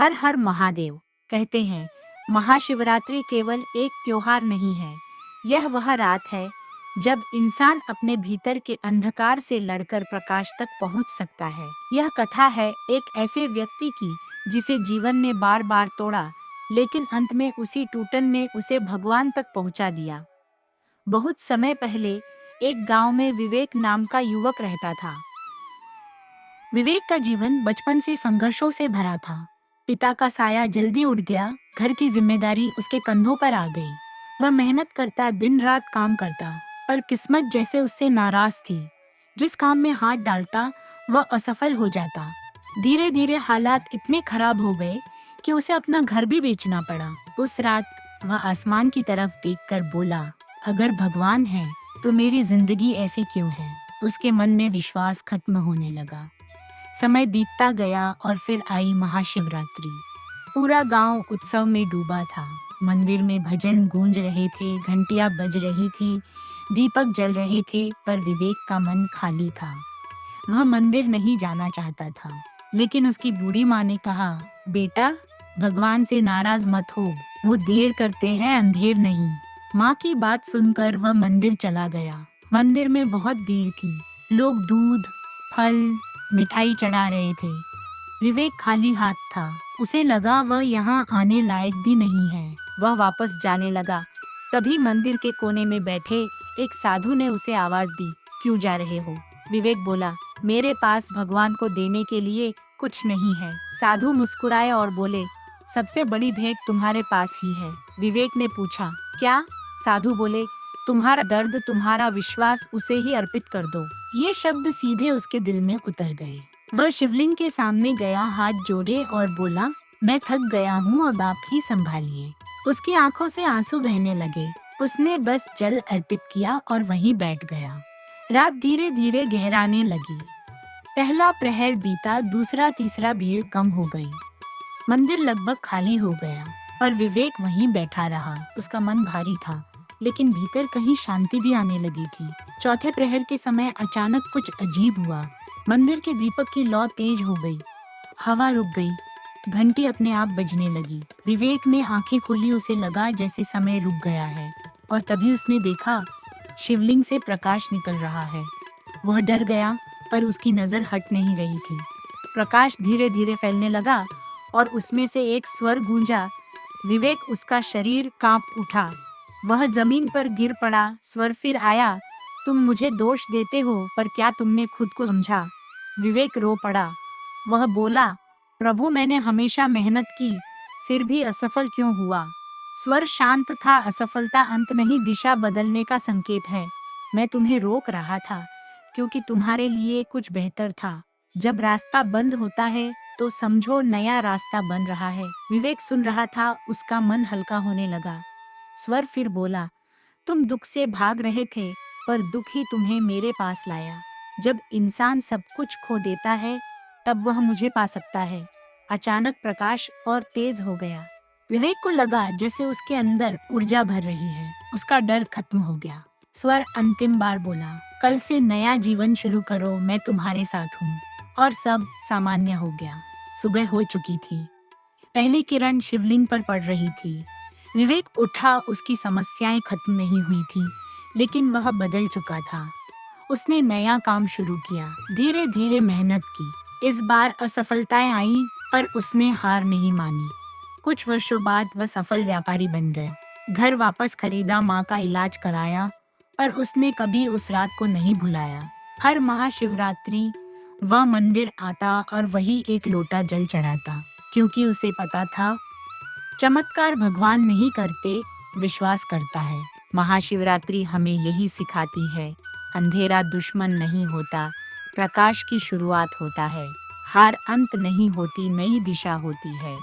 हर हर महादेव। कहते हैं महाशिवरात्रि केवल एक त्योहार नहीं है, यह वह रात है जब इंसान अपने भीतर के अंधकार से लड़कर प्रकाश तक पहुंच सकता है। यह कथा है एक ऐसे व्यक्ति की जिसे जीवन ने बार बार तोड़ा, लेकिन अंत में उसी टूटन ने उसे भगवान तक पहुंचा दिया। बहुत समय पहले एक गांव में विवेक नाम का युवक रहता था। विवेक का जीवन बचपन से संघर्षों से भरा था। पिता का साया जल्दी उठ गया, घर की जिम्मेदारी उसके कंधों पर आ गई। वह मेहनत करता, दिन रात काम करता, पर किस्मत जैसे उससे नाराज थी। जिस काम में हाथ डालता वह असफल हो जाता। धीरे धीरे हालात इतने खराब हो गए कि उसे अपना घर भी बेचना पड़ा। उस रात वह आसमान की तरफ देखकर बोला, अगर भगवान है तो मेरी जिंदगी ऐसे क्यों है। उसके मन में विश्वास खत्म होने लगा। समय बीतता गया और फिर आई महाशिवरात्रि। पूरा गांव उत्सव में डूबा था। मंदिर में भजन गूंज रहे थे, घंटियां बज रही थी, दीपक जल रहे थे, पर विवेक का मन खाली था। वह मंदिर नहीं जाना चाहता था, लेकिन उसकी बूढ़ी माँ ने कहा, बेटा, भगवान से नाराज मत हो, वो देर करते हैं, अंधेर नहीं। माँ की बात सुनकर वह मंदिर चला गया। मंदिर में बहुत भीड़ थी। लोग दूध, फल, मिठाई चढ़ा रहे थे। विवेक खाली हाथ था। उसे लगा वह यहाँ आने लायक भी नहीं है। वह वापस जाने लगा। तभी मंदिर के कोने में बैठे एक साधु ने उसे आवाज दी, क्यों जा रहे हो? विवेक बोला, मेरे पास भगवान को देने के लिए कुछ नहीं है। साधु मुस्कुराए और बोले, सबसे बड़ी भेंट तुम्हारे पास ही है। विवेक ने पूछा, क्या? साधु बोले, तुम्हारा दर्द, तुम्हारा विश्वास, उसे ही अर्पित कर दो। ये शब्द सीधे उसके दिल में उतर गए। वह शिवलिंग के सामने गया, हाथ जोड़े और बोला, मैं थक गया हूँ, अब आप ही संभालिए। उसकी आंखों से आंसू बहने लगे। उसने बस जल अर्पित किया और वहीं बैठ गया। रात धीरे धीरे गहराने लगी। पहला प्रहर बीता, दूसरा, तीसरा, भीड़ कम हो गई। मंदिर लगभग खाली हो गया, पर विवेक वहीं बैठा रहा। उसका मन भारी था, लेकिन भीतर कहीं शांति भी आने लगी थी। चौथे प्रहर के समय अचानक कुछ अजीब हुआ। मंदिर के दीपक की लौ तेज हो गई, हवा रुक गई, घंटी अपने आप बजने लगी। विवेक ने आंखें खोली, उसे लगा जैसे समय रुक गया है। और तभी उसने देखा, शिवलिंग से प्रकाश निकल रहा है। वह डर गया, पर उसकी नजर हट नहीं रही थी। प्रकाश धीरे धीरे फैलने लगा और उसमें से एक स्वर गूंजा। विवेक, उसका शरीर कांप उठा। वह जमीन पर गिर पड़ा। स्वर फिर आया, तुम मुझे दोष देते हो, पर क्या तुमने खुद को समझा? विवेक रो पड़ा। वह बोला, प्रभु, मैंने हमेशा मेहनत की, फिर भी असफल क्यों हुआ? स्वर शांत था, असफलता अंत नहीं, दिशा बदलने का संकेत है। मैं तुम्हें रोक रहा था क्योंकि तुम्हारे लिए कुछ बेहतर था। जब रास्ता बंद होता है तो समझो नया रास्ता बन रहा है। विवेक सुन रहा था, उसका मन हल्का होने लगा। स्वर फिर बोला, तुम दुख से भाग रहे थे, पर दुख ही तुम्हें मेरे पास लाया। जब इंसान सब कुछ खो देता है, तब वह मुझे पा सकता है। अचानक प्रकाश और तेज हो गया। विवेक को लगा जैसे उसके अंदर ऊर्जा भर रही है। उसका डर खत्म हो गया। स्वर अंतिम बार बोला, कल से नया जीवन शुरू करो, मैं तुम्हारे साथ हूँ। और सब सामान्य हो गया। सुबह हो चुकी थी। पहली किरण शिवलिंग पर पड़ रही थी। विवेक उठा, उसकी समस्याएं खत्म नहीं हुई थी, लेकिन वह बदल चुका था। उसने नया काम शुरू किया, धीरे धीरे मेहनत की। इस बार असफलताएं आईं, पर उसने हार नहीं मानी। कुछ वर्षों बाद वह सफल व्यापारी बन गया। घर वापस खरीदा, माँ का इलाज कराया, पर उसने कभी उस रात को नहीं भुलाया। हर महाशिवरात्रि वह मंदिर आता और वही एक लोटा जल चढ़ाता, क्योंकि उसे पता था, चमत्कार भगवान नहीं करते, विश्वास करता है। महाशिवरात्रि हमें यही सिखाती है, अंधेरा दुश्मन नहीं होता, प्रकाश की शुरुआत होता है। हार अंत नहीं होती, नई दिशा होती है।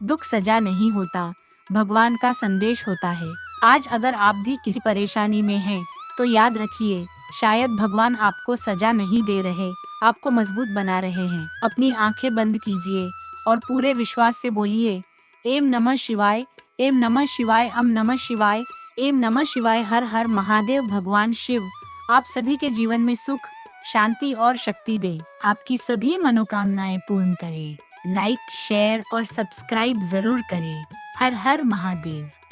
दुख सजा नहीं होता, भगवान का संदेश होता है। आज अगर आप भी किसी परेशानी में हैं, तो याद रखिए, शायद भगवान आपको सजा नहीं दे रहे, आपको मजबूत बना रहे हैं। अपनी आंखें बंद कीजिए और पूरे विश्वास से बोलिए, एम नमः शिवाय, एम नमः शिवाय, अम नमः शिवाय, एम नमः शिवाय। हर हर महादेव। भगवान शिव आप सभी के जीवन में सुख, शांति और शक्ति दे, आपकी सभी मनोकामनाएं पूर्ण करे। लाइक, शेयर और सब्सक्राइब जरूर करें। हर हर महादेव।